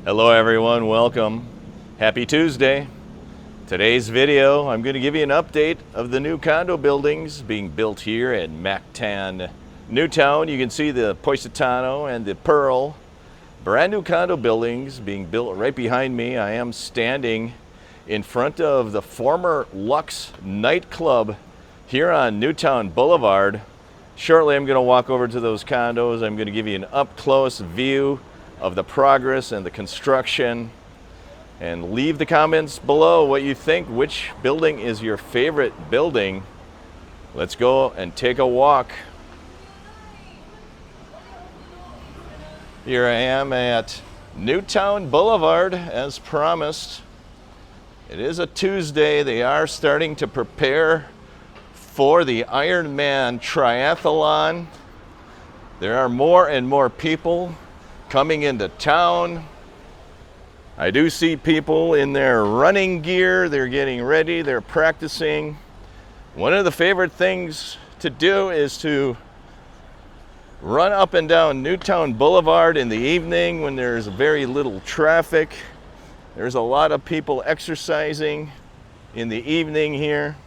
Hello everyone, welcome. Happy Tuesday. Today's video, I'm going to give you an update of the new condo buildings being built here at Mactan Newtown. You can see the Positano and the Pearl. Brand new condo buildings being built right behind me. I am standing in front of the former Lux nightclub here on Town Boulevard. Shortly I'm going to walk over to those condos. I'm going to give you an up-close view of the progress and the construction, and leave the comments below what you think. Which building is your favorite building? Let's go and take a walk. Here I am at Town Boulevard as promised. It is a Tuesday. They are starting to prepare for the Ironman triathlon. There are more and more people coming into town. I do see people in their running gear. They're getting ready, they're practicing. One of the favorite things to do is to run up and down Town Boulevard in the evening when there's very little traffic. There's a lot of people exercising in the evening here.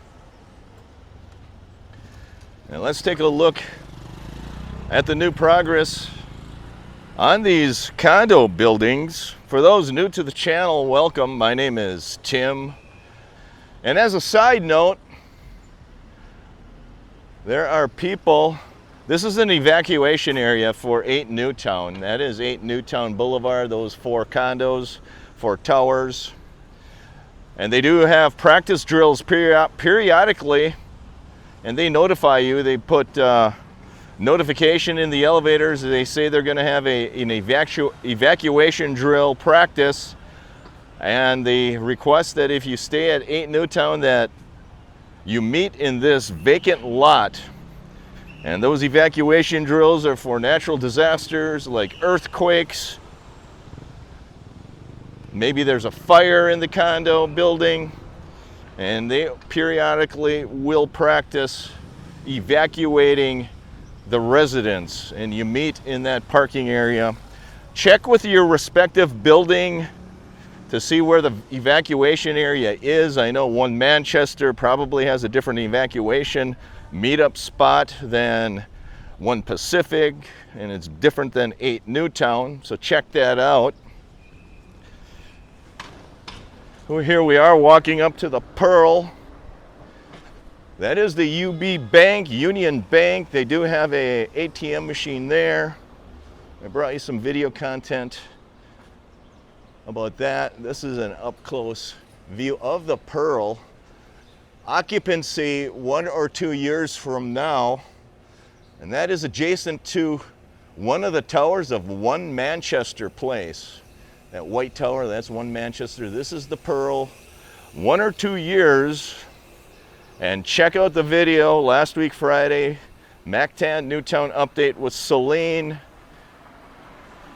Now let's take a look at the new progress on these condo buildings. For those new to the channel, welcome. My name is Tim. And as a side note, there are people, this is an evacuation area for 8 Newtown. That is 8 Newtown Boulevard, those 4 condos, 4 towers. And they do have practice drills periodically, and they notify you. They put notification in the elevators. They say they're going to have an evacuation drill practice, and they request that if you stay at 8 Newtown that you meet in this vacant lot. And those evacuation drills are for natural disasters like earthquakes. Maybe there's a fire in the condo building, and they periodically will practice evacuating the residents, and you meet in that parking area. Check with your respective building to see where the evacuation area is. I know one Manchester probably has a different evacuation meetup spot than one Pacific, and it's different than 8 Newtown, so check that out. Here we are walking up to the Pearl. That is the UB Bank, Union Bank. They do have a ATM machine there. I brought you some video content about that. This is an up-close view of the Pearl. Occupancy 1 or 2 years from now, and that is adjacent to one of the towers of One Manchester Place. That white tower, that's One Manchester. This is the Pearl. 1 or 2 years. And check out the video last week Friday, Mactan Newtown update with Celine.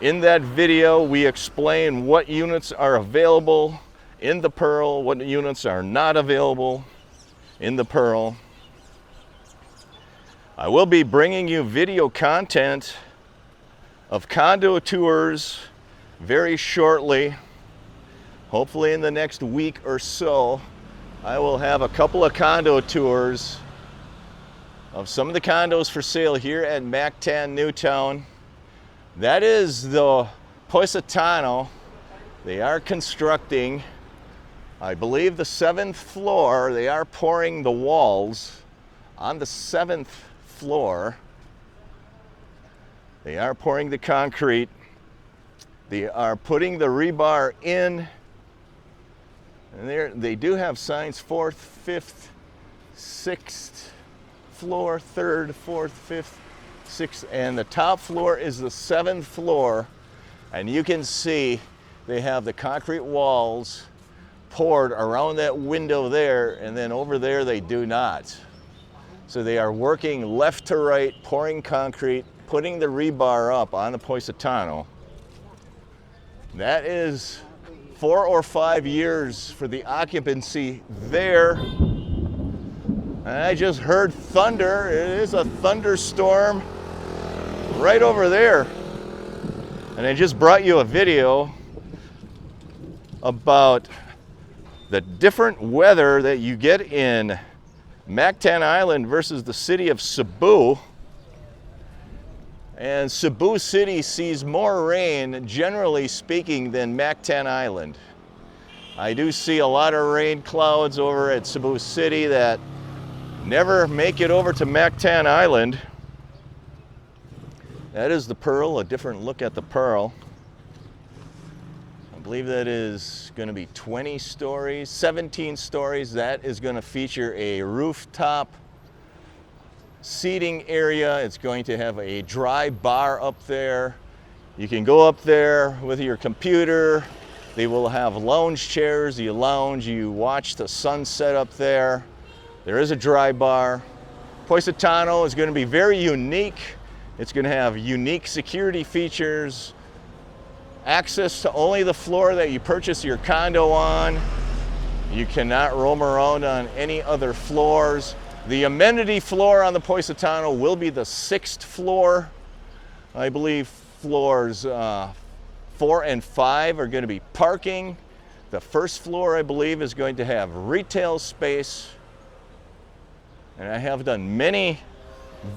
In that video, we explain what units are available in the Pearl, what units are not available in the Pearl. I will be bringing you video content of condo tours very shortly. Hopefully in the next week or so, I will have a couple of condo tours of some of the condos for sale here at Mactan Newtown. That is the Positano. They are constructing, I believe, the 7th floor. They are pouring the walls on the 7th floor. They are pouring the concrete. They are putting the rebar in. And they do have signs 4th, 5th, 6th floor, 3rd, 4th, 5th, 6th, and the top floor is the 7th floor. And you can see they have the concrete walls poured around that window there, and then over there they do not. So they are working left to right, pouring concrete, putting the rebar up on the Positano. That is 4 or 5 years for the occupancy there. And I just heard thunder. It is a thunderstorm right over there. And I just brought you a video about the different weather that you get in Mactan Island versus the city of Cebu. And Cebu City sees more rain, generally speaking, than Mactan Island. I do see a lot of rain clouds over at Cebu City that never make it over to Mactan Island. That is the Pearl, a different look at the Pearl. I believe that is going to be 20 stories, 17 stories. That is going to feature a rooftop seating area. It's going to have a dry bar up there. You can go up there with your computer. They will have lounge chairs. You lounge, you watch the sunset up there. There is a dry bar. Positano is going to be very unique. It's going to have unique security features, access to only the floor that you purchase your condo on. You cannot roam around on any other floors. The amenity floor on the Positano will be the 6th floor. I believe floors 4 and 5 are going to be parking. The 1st floor, I believe, is going to have retail space. And I have done many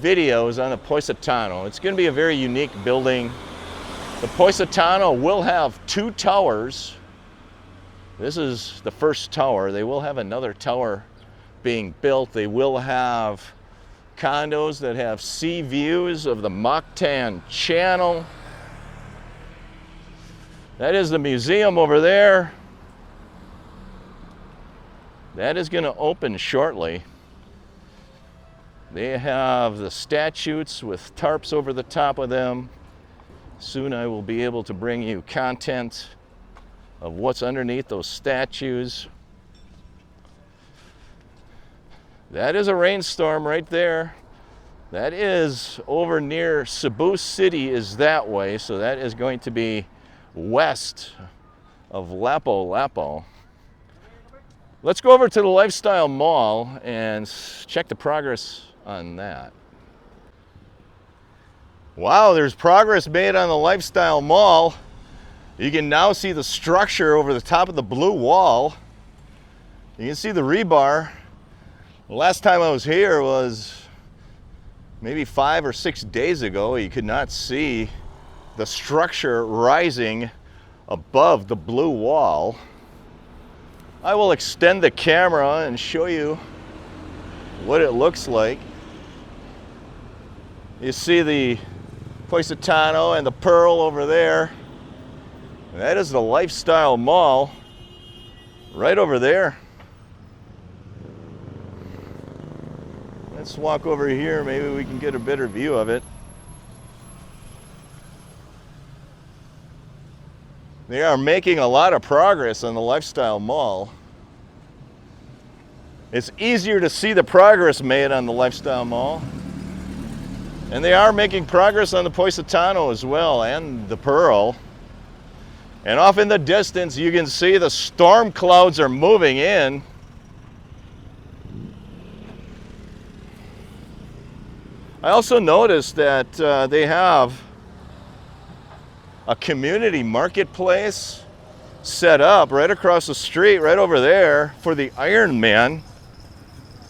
videos on the Positano. It's going to be a very unique building. The Positano will have 2 towers. This is the 1st tower. They will have another tower being built. They will have condos that have sea views of the Mactan Channel. That is the museum over there. That is going to open shortly. They have the statues with tarps over the top of them. Soon I will be able to bring you content of what's underneath those statues. That is a rainstorm right there. That is over near Cebu City is that way, so that is going to be west of Lapu-Lapu. Let's go over to the Lifestyle Mall and check the progress on that. Wow, there's progress made on the Lifestyle Mall. You can now see the structure over the top of the blue wall. You can see the rebar. The last time I was here was maybe 5 or 6 days ago. You could not see the structure rising above the blue wall. I will extend the camera and show you what it looks like. You see the Positano and the Pearl over there. That is the Lifestyle Mall right over there. Let's walk over here. Maybe we can get a better view of it. They are making a lot of progress on the Lifestyle Mall. It's easier to see the progress made on the Lifestyle Mall. And they are making progress on the Positano as well, and the Pearl. And off in the distance, you can see the storm clouds are moving in. I also noticed that they have a community marketplace set up right across the street, right over there, for the Iron Man.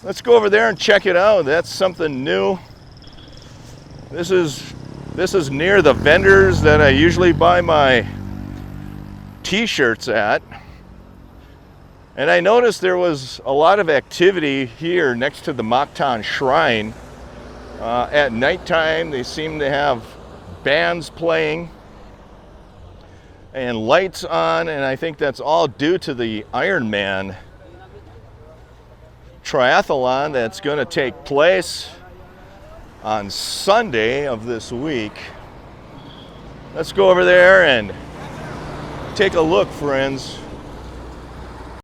Let's go over there and check it out. That's something new. This is near the vendors that I usually buy my t-shirts at. And I noticed there was a lot of activity here next to the Mactan Shrine. At nighttime, they seem to have bands playing and lights on, and I think that's all due to the Iron Man triathlon that's going to take place on Sunday of this week. Let's go over there and take a look, friends.